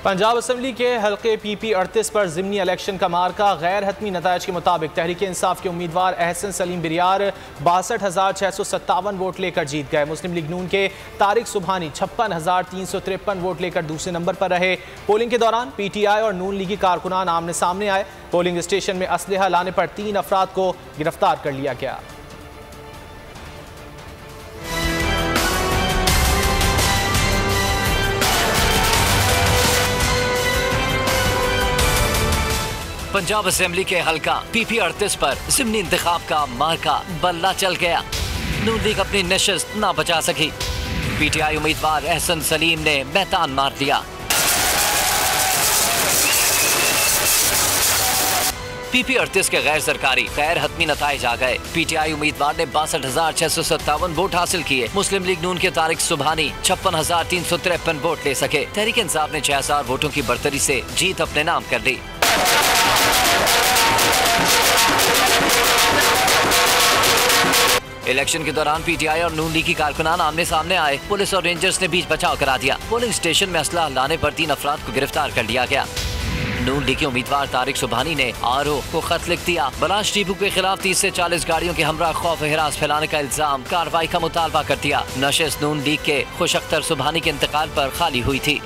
Punjab assembly के हल्के PP38 पर ज़िमनी इलेक्शन का मार्का गैर हतमी नतायज के मुताबिक तहरीक इंसाफ के उम्मीदवार एहसन सलीम बिरियार 62,657 वोट लेकर जीत गए। मुस्लिम लीग नून के तारिक सुबहानी 56,353 वोट लेकर दूसरे नंबर पर रहे। पोलिंग के दौरान PTI और नून लीगी कारकुनान आमने सामने आए। पोलिंग स्टेशन में असलहा लाने पर 3 अफराद को गिरफ्तार कर लिया गया। पंजाब असेंबली के हल्का PP38 पर ज़िमनी इंतखाब का मार्का बल्ला चल गया। नून लीग अपनी नशिस्त ना बचा सकी। PTI उम्मीदवार एहसन सलीम ने मैदान मार दिया। PP38 के गैर सरकारी गैर हतमी नताइज आ गए। PTI उम्मीदवार ने 62,657 वोट हासिल किए। मुस्लिम लीग नून के तारिक सुबहानी 56,353 वोट ले सके। तहरीक इंसाफ ने 6,000 वोटों की बढ़तरी से जीत अपने नाम कर ली। इलेक्शन के दौरान PTI और नून लीग की कारकुनान आमने सामने आए। पुलिस और रेंजर्स ने बीच बचाव करा दिया। पोलिंग स्टेशन में असलाह लाने पर 3 अफराद को गिरफ्तार कर लिया गया। नून लीग के उम्मीदवार तारिक सुबहानी ने RO को खत लिख दिया। बलाश टीपू के खिलाफ 30 से 40 गाड़ियों के हमरा खौफ हिरास फैलाने का इल्जाम, कार्रवाई का मुतालबा कर दिया। नशिस्त नून लीग के खुश अख्तर सुबहानी के इंतकाल पर खाली हुई थी।